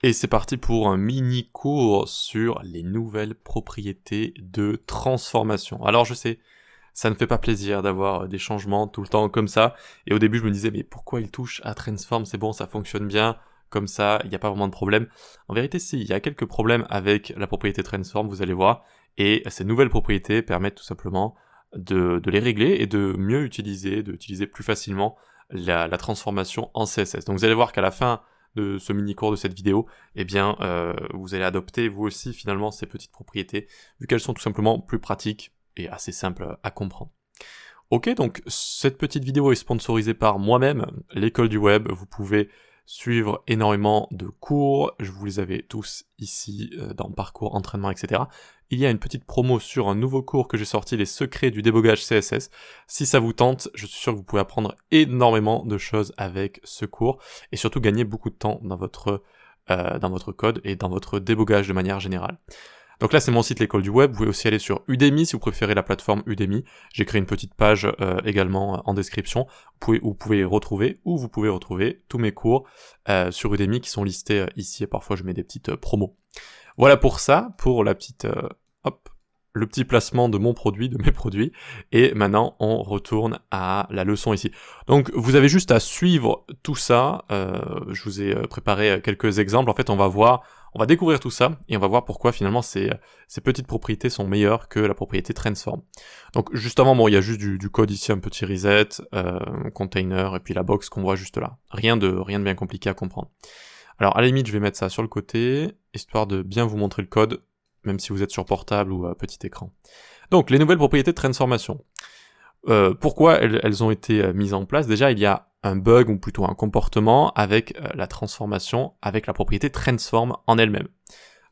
Et c'est parti pour un mini cours sur les nouvelles propriétés de transformation. Alors je sais, ça ne fait pas plaisir d'avoir des changements tout le temps comme ça, et au début je me disais mais pourquoi il touche à transform, c'est bon, ça fonctionne bien, comme ça, il n'y a pas vraiment de problème. En vérité si, il y a quelques problèmes avec la propriété transform, vous allez voir, et ces nouvelles propriétés permettent tout simplement de les régler et de mieux utiliser, d'utiliser plus facilement la transformation en CSS. Donc vous allez voir qu'à la fin de ce mini-cours de cette vidéo, eh bien, vous allez adopter vous aussi finalement ces petites propriétés, vu qu'elles sont tout simplement plus pratiques et assez simples à comprendre. Ok, donc cette petite vidéo est sponsorisée par moi-même, l'école du web. Vous pouvez suivre énormément de cours, je vous les avais tous ici dans parcours, entraînement, etc. Il y a une petite promo sur un nouveau cours que j'ai sorti, les secrets du débogage CSS. Si ça vous tente, je suis sûr que vous pouvez apprendre énormément de choses avec ce cours et surtout gagner beaucoup de temps dans votre code et dans votre débogage de manière générale. Donc là, c'est mon site, l'école du web. Vous pouvez aussi aller sur Udemy si vous préférez la plateforme Udemy. J'ai créé une petite page également en description où vous pouvez retrouver tous mes cours sur Udemy qui sont listés ici. Et parfois, je mets des petites promos. Voilà pour ça, pour la petite, le petit placement de mon produit, de mes produits. Et maintenant, on retourne à la leçon ici. Donc, vous avez juste à suivre tout ça. Je vous ai préparé quelques exemples. En fait, on va découvrir tout ça et on va voir pourquoi finalement ces petites propriétés sont meilleures que la propriété transform. Donc, juste avant, bon, il y a juste du code ici, un petit reset, container et puis la box qu'on voit juste là. Rien de bien compliqué à comprendre. Alors, à la limite, je vais mettre ça sur le côté, histoire de bien vous montrer le code, même si vous êtes sur portable ou petit écran. Donc, les nouvelles propriétés de transformation. Pourquoi elles ont été mises en place? Déjà, il y a un bug, ou plutôt un comportement, avec la transformation, avec la propriété transform en elle-même.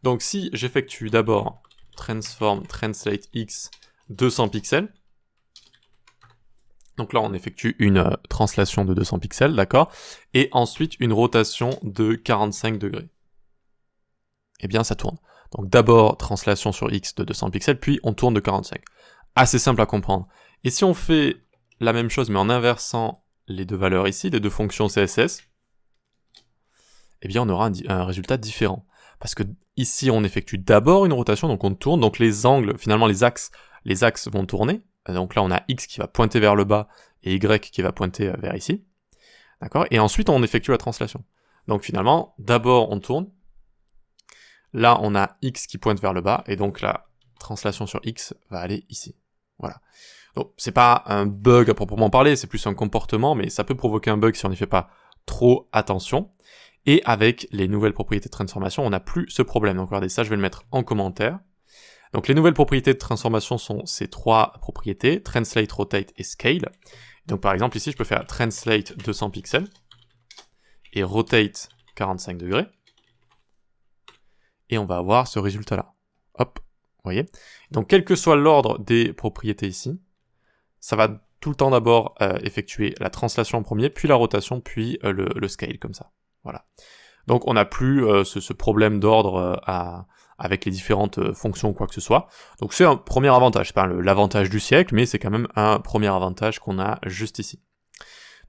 Donc, si j'effectue d'abord transform translate x 200 pixels, donc là, on effectue une translation de 200 pixels, d'accord? Et ensuite, une rotation de 45 degrés. Eh bien, ça tourne. Donc d'abord, translation sur X de 200 pixels, puis on tourne de 45. Assez simple à comprendre. Et si on fait la même chose, mais en inversant les deux valeurs ici, les deux fonctions CSS, eh bien, on aura un résultat différent. Parce que ici, on effectue d'abord une rotation, donc on tourne, donc les angles, finalement, les axes vont tourner. Donc là, on a X qui va pointer vers le bas et Y qui va pointer vers ici. D'accord? Et ensuite, on effectue la translation. Donc finalement, d'abord, on tourne. Là, on a X qui pointe vers le bas, et donc la translation sur X va aller ici. Voilà. Donc, c'est pas un bug à proprement parler, c'est plus un comportement, mais ça peut provoquer un bug si on n'y fait pas trop attention. Et avec les nouvelles propriétés de transformation, on n'a plus ce problème. Donc regardez ça, je vais le mettre en commentaire. Donc les nouvelles propriétés de transformation sont ces trois propriétés, translate, rotate et scale. Donc par exemple ici je peux faire translate 200 pixels et rotate 45 degrés. Et on va avoir ce résultat là. Hop, vous voyez. Donc quel que soit l'ordre des propriétés ici, ça va tout le temps d'abord effectuer la translation en premier, puis la rotation, puis le scale comme ça. Voilà. Donc on n'a plus ce problème d'ordre avec les différentes fonctions ou quoi que ce soit. Donc c'est un premier avantage, c'est pas l'avantage du siècle, mais c'est quand même un premier avantage qu'on a juste ici.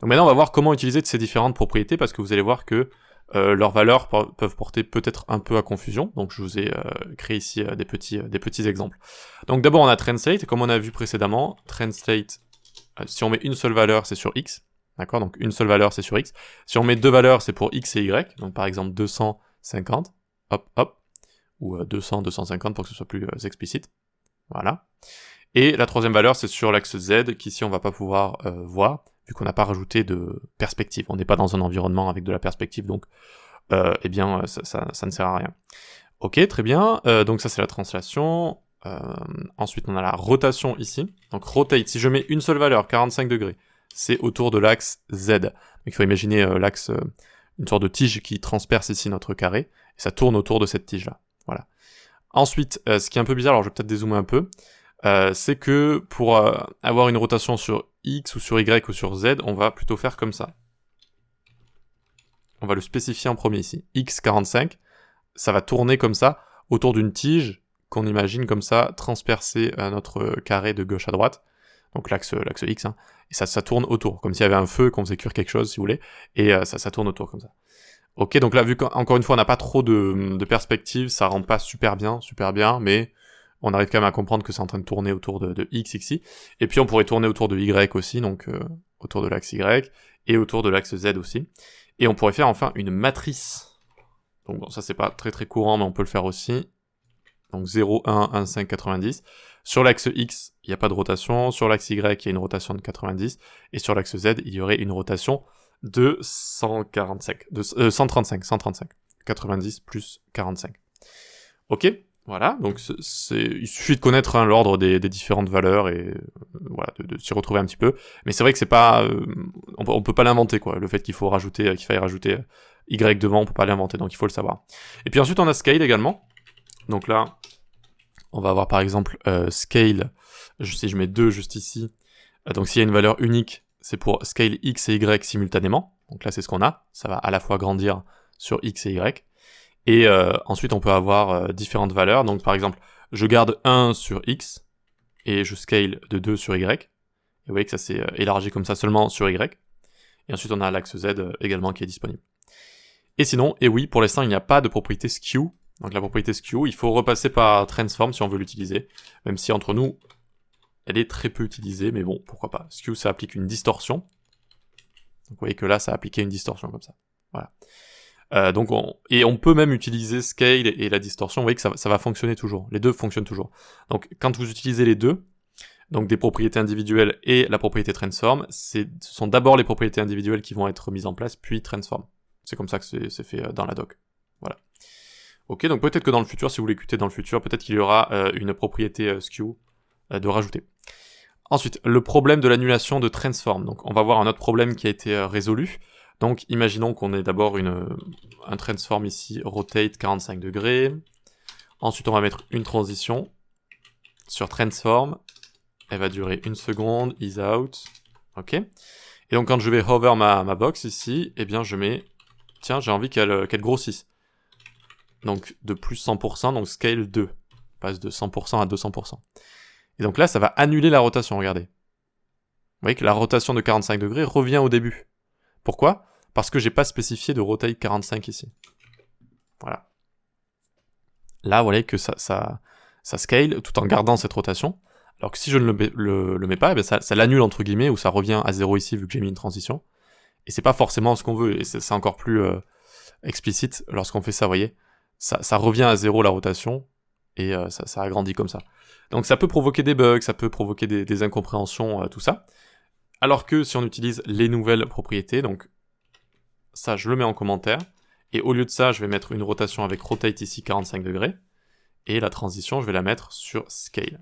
Donc maintenant on va voir comment utiliser ces différentes propriétés, parce que vous allez voir que leurs valeurs peuvent porter peut-être un peu à confusion, donc je vous ai créé ici des petits exemples. Donc d'abord on a translate, comme on a vu précédemment, translate, si on met une seule valeur c'est sur X, d'accord, donc une seule valeur c'est sur X. Si on met deux valeurs c'est pour X et Y, donc par exemple 250, hop hop, ou 200, 250 pour que ce soit plus explicite, voilà. Et la troisième valeur c'est sur l'axe Z, qu'ici on va pas pouvoir voir, vu qu'on n'a pas rajouté de perspective. On n'est pas dans un environnement avec de la perspective, donc eh bien ça ne sert à rien. Ok, très bien, donc ça c'est la translation. Ensuite on a la rotation ici. Donc rotate, si je mets une seule valeur, 45 degrés, c'est autour de l'axe Z. Donc il faut imaginer l'axe, une sorte de tige qui transperce ici notre carré, et ça tourne autour de cette tige-là. Voilà. Ensuite, ce qui est un peu bizarre, alors je vais peut-être dézoomer un peu, c'est que pour avoir une rotation sur X ou sur Y ou sur Z, on va plutôt faire comme ça. On va le spécifier en premier ici. X45, ça va tourner comme ça, autour d'une tige qu'on imagine comme ça, transpercer notre carré de gauche à droite, donc l'axe X, hein, et ça tourne autour, comme s'il y avait un feu, qu'on faisait cuire quelque chose, si vous voulez, et ça tourne autour comme ça. Ok, donc là, vu qu'encore une fois, on n'a pas trop de perspective, ça rend pas super bien, mais on arrive quand même à comprendre que c'est en train de tourner autour de X ici. Et puis on pourrait tourner autour de Y aussi, donc autour de l'axe Y, et autour de l'axe Z aussi. Et on pourrait faire enfin une matrice. Donc bon, ça c'est pas très courant, mais on peut le faire aussi. Donc 0, 1, 1, 5, 90. Sur l'axe X, il n'y a pas de rotation. Sur l'axe Y, il y a une rotation de 90. Et sur l'axe Z, il y aurait une rotation de 135. 135. 90 plus 45. Ok, voilà. Donc il suffit de connaître l'ordre des différentes valeurs et voilà, de s'y retrouver un petit peu. Mais c'est vrai que c'est pas... on peut pas l'inventer, quoi. Le fait qu'il faille rajouter Y devant, on peut pas l'inventer, donc il faut le savoir. Et puis ensuite, on a scale également. Donc là, on va avoir par exemple scale, si je mets 2 juste ici, donc s'il y a une valeur unique, c'est pour scale x et y simultanément, donc là c'est ce qu'on a, ça va à la fois grandir sur x et y, et ensuite on peut avoir différentes valeurs, donc par exemple, je garde 1 sur x, et je scale de 2 sur y, et vous voyez que ça s'est élargi comme ça seulement sur y, et ensuite on a l'axe z également qui est disponible. Et sinon, et oui, pour l'instant il n'y a pas de propriété skew. Donc la propriété skew, il faut repasser par transform si on veut l'utiliser, même si entre nous, elle est très peu utilisée, mais bon, pourquoi pas. Skew, ça applique une distorsion. Donc vous voyez que là, ça a appliqué une distorsion comme ça. Voilà. Et on peut même utiliser scale et la distorsion, vous voyez que ça va fonctionner toujours. Les deux fonctionnent toujours. Donc quand vous utilisez les deux, donc des propriétés individuelles et la propriété transform, ce sont d'abord les propriétés individuelles qui vont être mises en place, puis transform. C'est comme ça que c'est fait dans la doc. Voilà. Ok, donc peut-être que dans le futur, si vous l'écoutez dans le futur, peut-être qu'il y aura une propriété skew de rajouter. Ensuite, le problème de l'annulation de transform. Donc on va voir un autre problème qui a été résolu. Donc imaginons qu'on ait d'abord un transform ici, rotate 45 degrés. Ensuite on va mettre une transition sur transform. Elle va durer 1 seconde, ease out. Ok. Et donc quand je vais hover ma box ici, eh bien je mets... Tiens, j'ai envie qu'elle grossisse. Donc de plus 100%, donc scale 2. On passe de 100% à 200%. Et donc là, ça va annuler la rotation, regardez. Vous voyez que la rotation de 45 degrés revient au début. Pourquoi ? Parce que j'ai pas spécifié de rotate 45 ici. Voilà. Là, vous voyez que ça scale tout en gardant cette rotation. Alors que si je ne le mets pas, eh bien ça l'annule entre guillemets, ou ça revient à 0 ici vu que j'ai mis une transition. Et c'est pas forcément ce qu'on veut, et c'est encore plus explicite lorsqu'on fait ça, vous voyez. Ça revient à 0 la rotation, et ça agrandit comme ça. Donc ça peut provoquer des bugs, ça peut provoquer des incompréhensions, tout ça. Alors que si on utilise les nouvelles propriétés, donc ça je le mets en commentaire, et au lieu de ça je vais mettre une rotation avec rotate ici 45 degrés, et la transition je vais la mettre sur scale.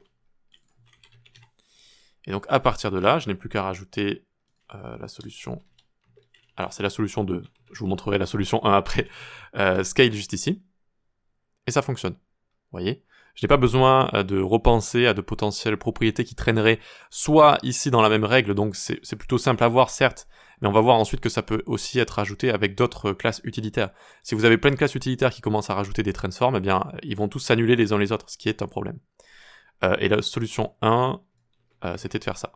Et donc à partir de là, je n'ai plus qu'à rajouter la solution... Alors c'est la solution 2, je vous montrerai la solution 1 après, scale juste ici, et ça fonctionne, vous voyez. Je n'ai pas besoin de repenser à de potentielles propriétés qui traîneraient soit ici dans la même règle, donc c'est plutôt simple à voir certes, mais on va voir ensuite que ça peut aussi être ajouté avec d'autres classes utilitaires. Si vous avez plein de classes utilitaires qui commencent à rajouter des transforms, eh bien ils vont tous s'annuler les uns les autres, ce qui est un problème. Et la solution 1, c'était de faire ça.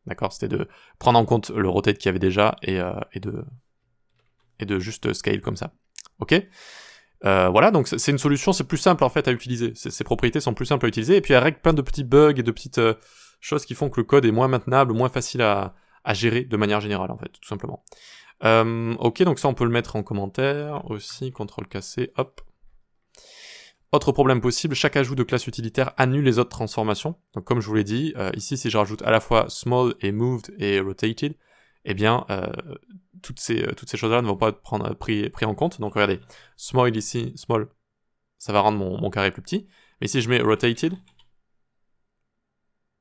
D'accord, c'était de prendre en compte le rotate qu'il y avait déjà et de juste scale comme ça. Ok. Voilà, donc c'est une solution, c'est plus simple en fait à utiliser. Ces propriétés sont plus simples à utiliser et puis elles règlent plein de petits bugs et de petites choses qui font que le code est moins maintenable, moins facile à gérer de manière générale en fait, tout simplement. Ok, donc ça on peut le mettre en commentaire aussi, CTRL-C, hop. Autre problème possible, chaque ajout de classe utilitaire annule les autres transformations. Donc comme je vous l'ai dit, ici si je rajoute à la fois small et moved et rotated, eh bien toutes ces choses-là ne vont pas être pris en compte. Donc regardez, small ici, small, ça va rendre mon carré plus petit. Mais si je mets rotated,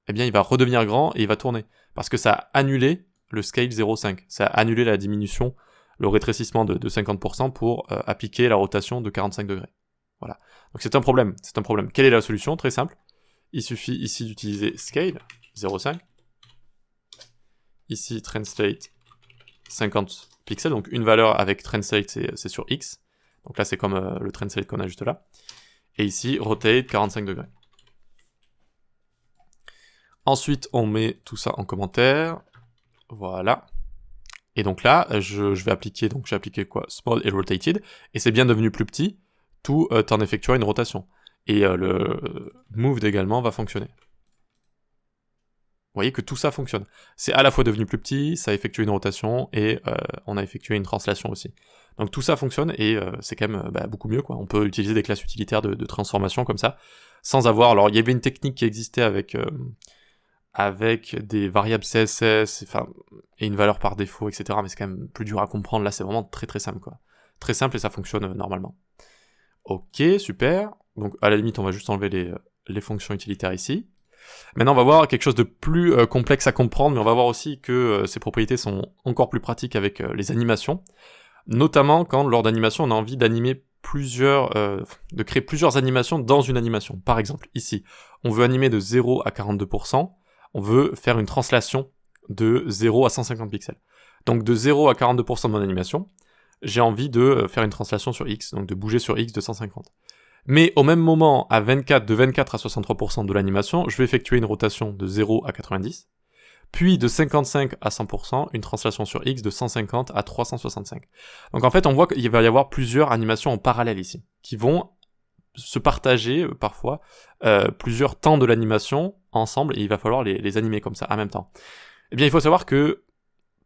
eh bien il va redevenir grand et il va tourner. Parce que ça a annulé le scale 0,5. Ça a annulé la diminution, le rétrécissement de 50% pour appliquer la rotation de 45 degrés. Voilà. Donc c'est un problème, Quelle est la solution ? Très simple. Il suffit ici d'utiliser scale, 0,5. Ici, translate, 50 pixels, donc une valeur avec translate, c'est sur X. Donc là, c'est comme le translate qu'on a juste là. Et ici, rotate, 45 degrés. Ensuite, on met tout ça en commentaire. Voilà. Et donc là, je vais appliquer, donc j'ai appliqué quoi? Small et rotated, et c'est bien devenu plus petit, tout en effectuant une rotation. Et le moved également va fonctionner. Vous voyez que tout ça fonctionne. C'est à la fois devenu plus petit, ça a effectué une rotation, et on a effectué une translation aussi. Donc tout ça fonctionne, et c'est quand même beaucoup mieux, quoi. On peut utiliser des classes utilitaires de transformation comme ça, sans avoir... Alors il y avait une technique qui existait avec des variables CSS, et une valeur par défaut, etc. Mais c'est quand même plus dur à comprendre. Là, c'est vraiment très très simple, quoi. Très simple, et ça fonctionne normalement. Ok, super. Donc à la limite, on va juste enlever les fonctions utilitaires ici. Maintenant, on va voir quelque chose de plus complexe à comprendre, mais on va voir aussi que ces propriétés sont encore plus pratiques avec les animations, notamment quand, lors d'animation, on a envie d'animer de créer plusieurs animations dans une animation. Par exemple, ici, on veut animer de 0 à 42%, on veut faire une translation de 0 à 150 pixels. Donc de 0 à 42% de mon animation, j'ai envie de faire une translation sur X, donc de bouger sur X de 150. Mais au même moment, de 24 à 63% de l'animation, je vais effectuer une rotation de 0 à 90, puis de 55 à 100%, une translation sur X de 150 à 365. Donc en fait, on voit qu'il va y avoir plusieurs animations en parallèle ici, qui vont se partager parfois plusieurs temps de l'animation ensemble, et il va falloir les animer comme ça en même temps. Eh bien, il faut savoir que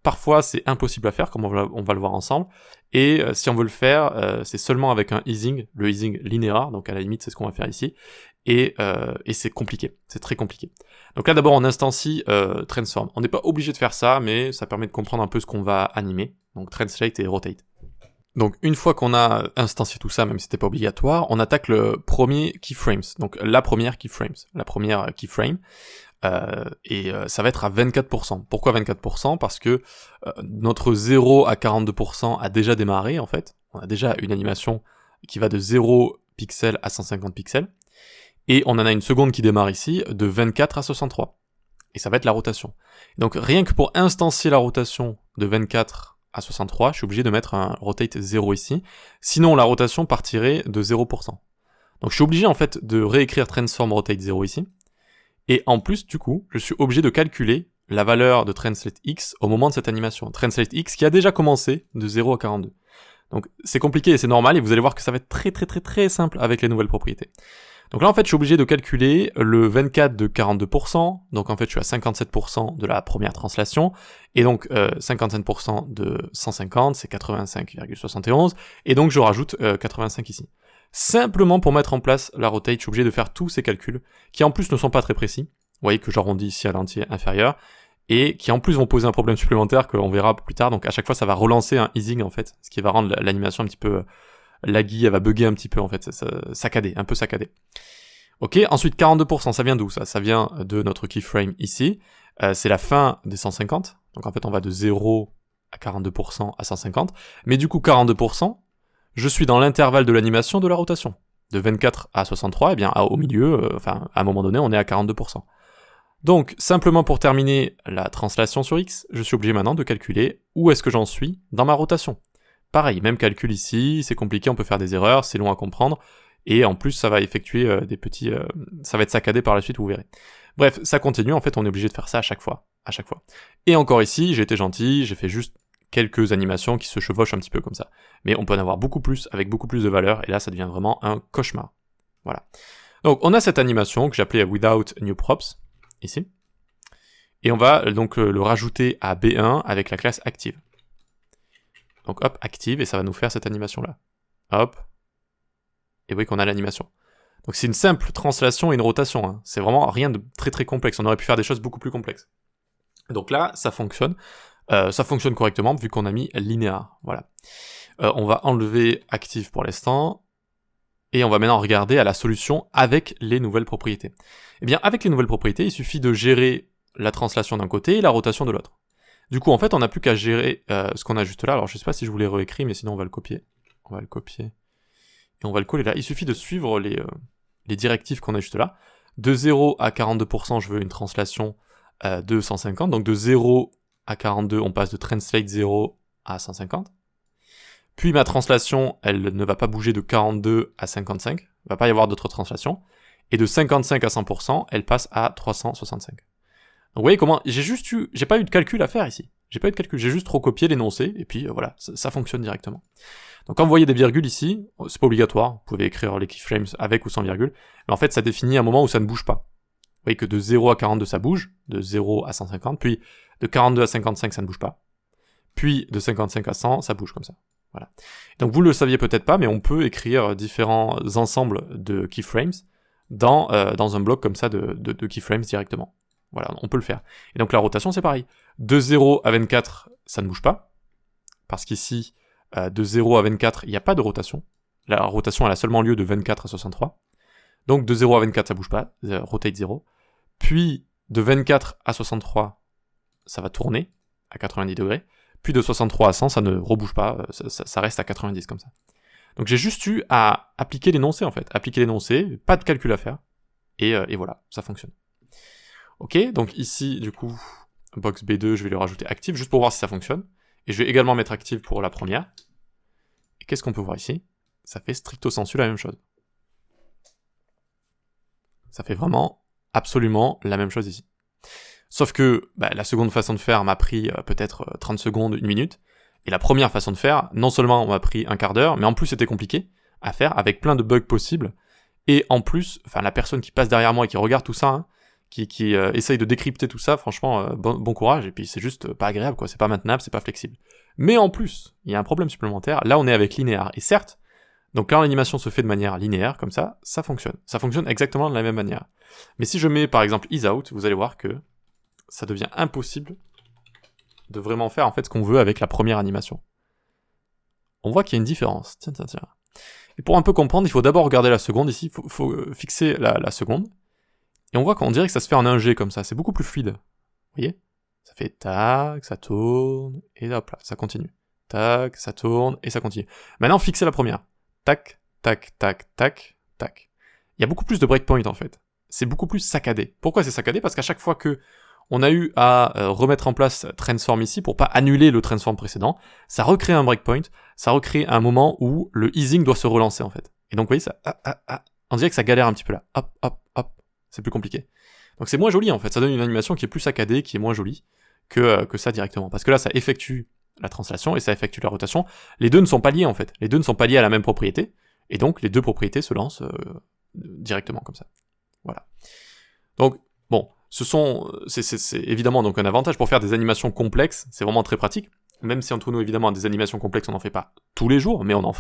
parfois, c'est impossible à faire, comme on va le voir ensemble, et si on veut le faire, c'est seulement avec un easing, le easing linéaire, donc à la limite, c'est ce qu'on va faire ici, et c'est compliqué, c'est très compliqué. Donc là, d'abord, on instancie transform. On n'est pas obligé de faire ça, mais ça permet de comprendre un peu ce qu'on va animer, donc translate et rotate. Donc une fois qu'on a instancié tout ça, même si c'était pas obligatoire, on attaque le premier keyframes, donc la première keyframe, ça va être à 24%. Pourquoi 24%? Parce que notre 0 à 42% a déjà démarré, en fait. On a déjà une animation qui va de 0 pixels à 150 pixels. Et on en a une seconde qui démarre ici, de 24 à 63. Et ça va être la rotation. Donc rien que pour instancier la rotation de 24 à 63, je suis obligé de mettre un rotate 0 ici. Sinon, la rotation partirait de 0%. Donc je suis obligé, en fait, de réécrire transform rotate 0 ici. Et en plus, du coup, je suis obligé de calculer la valeur de translate x au moment de cette animation. Translate x qui a déjà commencé de 0 à 42. Donc c'est compliqué et c'est normal, et vous allez voir que ça va être très très très très simple avec les nouvelles propriétés. Donc là, en fait, je suis obligé de calculer le 24 de 42%, donc en fait, je suis à 57% de la première translation, et donc 57% de 150, c'est 85,71, et donc je rajoute 85 ici. Simplement pour mettre en place la rotate, je suis obligé de faire tous ces calculs, qui en plus ne sont pas très précis. Vous voyez que j'arrondis ici à l'entier inférieur, et qui en plus vont poser un problème supplémentaire qu'on verra plus tard, donc à chaque fois ça va relancer un easing en fait, ce qui va rendre l'animation un petit peu laggy, elle va bugger un petit peu en fait, un peu saccadé. Ok, ensuite 42%, ça vient d'où ça? Ça vient de notre keyframe ici, c'est la fin des 150, donc en fait on va de 0 à 42% à 150, mais du coup 42%, je suis dans l'intervalle de l'animation de la rotation. De 24 à 63, eh bien au milieu, à un moment donné, on est à 42%. Donc, simplement pour terminer la translation sur X, je suis obligé maintenant de calculer où est-ce que j'en suis dans ma rotation. Pareil, même calcul ici, c'est compliqué, on peut faire des erreurs, c'est long à comprendre, et en plus ça va effectuer ça va être saccadé par la suite, vous verrez. Bref, ça continue, en fait on est obligé de faire ça à chaque fois. Et encore ici, j'ai été gentil, j'ai fait juste quelques animations qui se chevauchent un petit peu comme ça. Mais on peut en avoir beaucoup plus, avec beaucoup plus de valeur, et là ça devient vraiment un cauchemar. Voilà. Donc on a cette animation que j'appelais without new props, ici, et on va donc le rajouter à B1 avec la classe active. Donc hop, active, et ça va nous faire cette animation-là. Hop, et vous voyez qu'on a l'animation. Donc c'est une simple translation et une rotation, hein. C'est vraiment rien de très très complexe, on aurait pu faire des choses beaucoup plus complexes. Donc là, ça fonctionne correctement vu qu'on a mis linéaire, voilà. On va enlever active pour l'instant, et on va maintenant regarder à la solution avec les nouvelles propriétés. Eh bien, avec les nouvelles propriétés, il suffit de gérer la translation d'un côté et la rotation de l'autre. Du coup, en fait, on n'a plus qu'à gérer ce qu'on a juste là. Alors, je sais pas si je vous l'ai réécrit, mais sinon on va le copier. On va le copier, et on va le coller là. Il suffit de suivre les directives qu'on a juste là. De 0 à 42%, je veux une translation de 150, donc de 0 à 42, on passe de translate 0 à 150. Puis ma translation, elle ne va pas bouger de 42 à 55, il ne va pas y avoir d'autres translations. Et de 55 à 100%, elle passe à 365. Donc vous voyez comment, j'ai pas eu de calcul à faire ici. J'ai pas eu de calcul, j'ai juste recopié l'énoncé, et puis voilà, ça fonctionne directement. Donc quand vous voyez des virgules ici, c'est pas obligatoire, vous pouvez écrire les keyframes avec ou sans virgule, mais en fait ça définit un moment où ça ne bouge pas. Vous voyez que de 0 à 42 ça bouge, de 0 à 150, puis de 42 à 55 ça ne bouge pas, puis de 55 à 100 ça bouge comme ça. Voilà. Donc vous le saviez peut-être pas, mais on peut écrire différents ensembles de keyframes dans un bloc comme ça de keyframes directement. Voilà, on peut le faire. Et donc la rotation c'est pareil. De 0 à 24 ça ne bouge pas, parce qu'ici de 0 à 24 il n'y a pas de rotation. La rotation elle a seulement lieu de 24 à 63. Donc de 0 à 24 ça bouge pas, rotate 0. Puis de 24 à 63 ça va tourner à 90 degrés. Puis de 63 à 100 ça ne rebouge pas, ça reste à 90 comme ça. Donc j'ai juste eu à appliquer l'énoncé en fait. Appliquer l'énoncé, pas de calcul à faire. Et voilà, ça fonctionne. Ok, donc ici du coup, box B2 je vais lui rajouter active juste pour voir si ça fonctionne. Et je vais également mettre active pour la première. Et qu'est-ce qu'on peut voir ici? Ça fait stricto sensu la même chose. Ça fait vraiment absolument la même chose ici. Sauf que la seconde façon de faire m'a pris peut-être 30 secondes, 1 minute. Et la première façon de faire, non seulement m'a pris un quart d'heure, mais en plus c'était compliqué à faire, avec plein de bugs possibles. Et en plus, la personne qui passe derrière moi et qui regarde tout ça, hein, qui essaye de décrypter tout ça, franchement, bon courage. Et puis c'est juste pas agréable, quoi. C'est pas maintenable, c'est pas flexible. Mais en plus, il y a un problème supplémentaire. Là, on est avec linéaire. Et certes, donc quand l'animation se fait de manière linéaire, comme ça fonctionne. Ça fonctionne exactement de la même manière. Mais si je mets par exemple ease out, vous allez voir que ça devient impossible de vraiment faire en fait ce qu'on veut avec la première animation. On voit qu'il y a une différence. Tiens. Et pour un peu comprendre, il faut d'abord regarder la seconde ici, il faut fixer la seconde. Et on voit qu'on dirait que ça se fait en un G comme ça, c'est beaucoup plus fluide. Vous voyez? Ça fait tac, ça tourne, et hop là, ça continue. Tac, ça tourne, et ça continue. Maintenant, fixez la première. Tac, tac, tac, tac, tac. Il y a beaucoup plus de breakpoint en fait. C'est beaucoup plus saccadé. Pourquoi c'est saccadé? Parce qu'à chaque fois que on a eu à remettre en place transform ici pour pas annuler le transform précédent, ça recrée un breakpoint, ça recrée un moment où le easing doit se relancer en fait. Et donc vous voyez ça, on dirait que ça galère un petit peu là, hop, c'est plus compliqué. Donc c'est moins joli en fait, ça donne une animation qui est plus saccadée, qui est moins jolie que ça directement. Parce que là ça effectue la translation et ça effectue la rotation. Les deux ne sont pas liés en fait, les deux ne sont pas liés à la même propriété, et donc les deux propriétés se lancent directement comme ça. Voilà. Donc bon, c'est évidemment donc un avantage pour faire des animations complexes, c'est vraiment très pratique, même si entre nous évidemment des animations complexes on n'en fait pas tous les jours, mais on en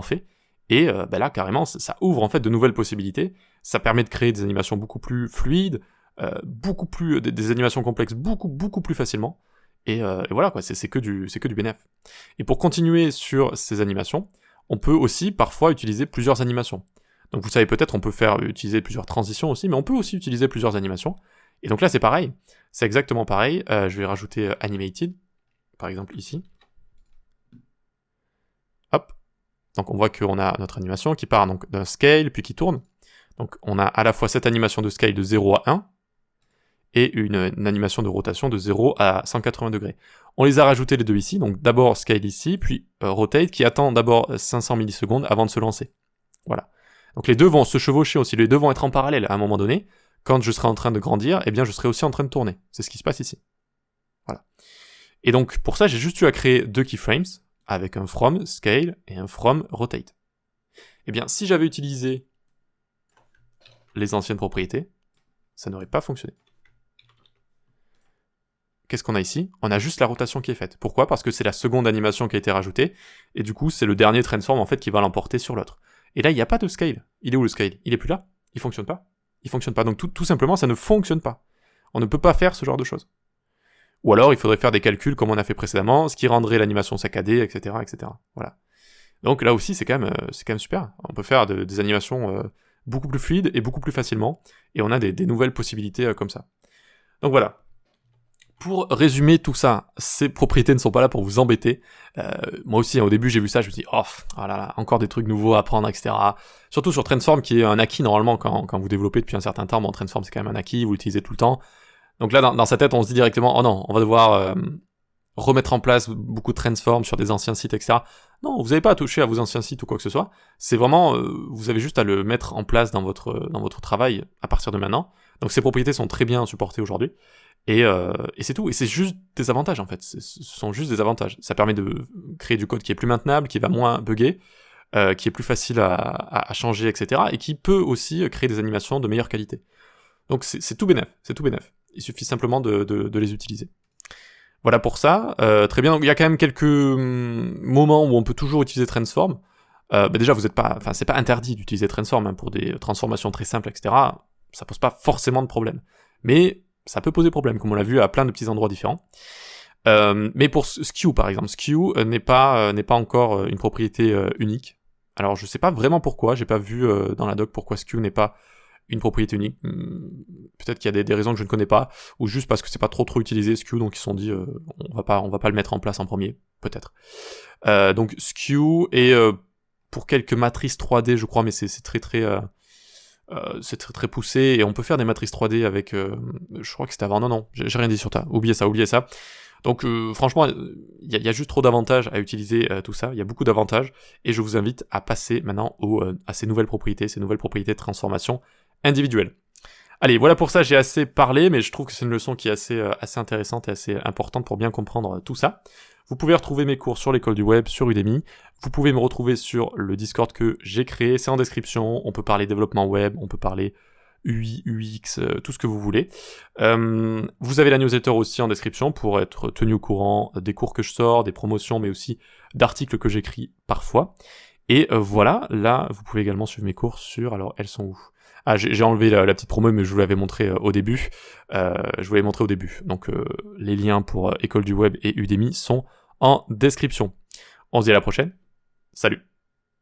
fait, et là carrément ça ouvre en fait de nouvelles possibilités, ça permet de créer des animations beaucoup plus fluides, des animations complexes beaucoup plus facilement, et voilà quoi, c'est que du bénéf. Et pour continuer sur ces animations, on peut aussi parfois utiliser plusieurs animations. Donc vous savez peut-être on peut utiliser plusieurs transitions aussi, mais on peut aussi utiliser plusieurs animations. Et donc là c'est pareil, c'est exactement pareil, je vais rajouter animated, par exemple ici. Hop, donc on voit qu'on a notre animation qui part donc d'un scale, puis qui tourne. Donc on a à la fois cette animation de scale de 0 à 1, et une animation de rotation de 0 à 180 degrés. On les a rajoutés les deux ici, donc d'abord scale ici, puis rotate, qui attend d'abord 500 millisecondes avant de se lancer. Voilà. Donc les deux vont se chevaucher aussi, les deux vont être en parallèle à un moment donné. Quand je serai en train de grandir, eh bien je serai aussi en train de tourner. C'est ce qui se passe ici. Voilà. Et donc pour ça, j'ai juste eu à créer deux keyframes, avec un from scale et un from rotate. Eh bien si j'avais utilisé les anciennes propriétés, ça n'aurait pas fonctionné. Qu'est-ce qu'on a ici? On a juste la rotation qui est faite. Pourquoi? Parce que c'est la seconde animation qui a été rajoutée, et du coup c'est le dernier transform en fait qui va l'emporter sur l'autre. Et là il n'y a pas de scale. Il est où le scale? Il est plus là? Il fonctionne pas? Il fonctionne pas. Donc tout simplement ça ne fonctionne pas. On ne peut pas faire ce genre de choses. Ou alors il faudrait faire des calculs comme on a fait précédemment, ce qui rendrait l'animation saccadée, etc., etc. Voilà. Donc là aussi c'est quand même super. On peut faire des animations beaucoup plus fluides et beaucoup plus facilement, et on a des nouvelles possibilités comme ça. Donc voilà. Pour résumer tout ça, ces propriétés ne sont pas là pour vous embêter. Moi aussi, au début, j'ai vu ça, je me suis dit, oh là là, encore des trucs nouveaux à apprendre, etc. Surtout sur Transform, qui est un acquis normalement quand vous développez depuis un certain temps. Bon, Transform, c'est quand même un acquis, vous l'utilisez tout le temps. Donc là, dans sa tête, on se dit directement, oh non, on va devoir remettre en place beaucoup de Transform sur des anciens sites, etc. Non, vous n'avez pas à toucher à vos anciens sites ou quoi que ce soit. C'est vraiment, vous avez juste à le mettre en place dans votre travail à partir de maintenant. Donc ces propriétés sont très bien supportées aujourd'hui. Et c'est tout. Et c'est juste des avantages en fait. Ce sont juste des avantages. Ça permet de créer du code qui est plus maintenable, qui va moins bugger, qui est plus facile à changer, etc. Et qui peut aussi créer des animations de meilleure qualité. Donc c'est tout bénef, c'est tout bénef. Il suffit simplement de les utiliser. Voilà pour ça, très bien. Donc il y a quand même quelques moments où on peut toujours utiliser Transform. Déjà, vous êtes pas, enfin c'est pas interdit d'utiliser Transform pour des transformations très simples, etc. Ça pose pas forcément de problème. Mais ça peut poser problème, comme on l'a vu à plein de petits endroits différents. Mais pour Skew par exemple, Skew n'est pas encore une propriété unique. Alors je sais pas vraiment pourquoi, j'ai pas vu dans la doc pourquoi Skew n'est pas une propriété unique. Peut-être qu'il y a des raisons que je ne connais pas, ou juste parce que c'est pas trop utilisé Skew, donc ils se sont dit on va pas le mettre en place en premier, peut-être. Donc Skew et pour quelques matrices 3D je crois, mais c'est très poussé, et on peut faire des matrices 3D avec je crois que c'était avant, non, j'ai rien dit sur ça, oubliez ça. Donc franchement, il y a juste trop d'avantages à utiliser tout ça, il y a beaucoup d'avantages, et je vous invite à passer maintenant à ces nouvelles propriétés de transformation individuelle. Allez, voilà pour ça, j'ai assez parlé, mais je trouve que c'est une leçon qui est assez intéressante et assez importante pour bien comprendre tout ça. Vous pouvez retrouver mes cours sur l'école du web, sur Udemy. Vous pouvez me retrouver sur le Discord que j'ai créé, c'est en description. On peut parler développement web, on peut parler UI, UX, tout ce que vous voulez. Vous avez la newsletter aussi en description pour être tenu au courant des cours que je sors, des promotions, mais aussi d'articles que j'écris parfois. Et voilà, là, vous pouvez également suivre mes cours sur... Alors, elles sont où ? Ah, j'ai enlevé la petite promo, mais je vous l'avais montré au début. Donc, les liens pour École du Web et Udemy sont en description. On se dit à la prochaine. Salut.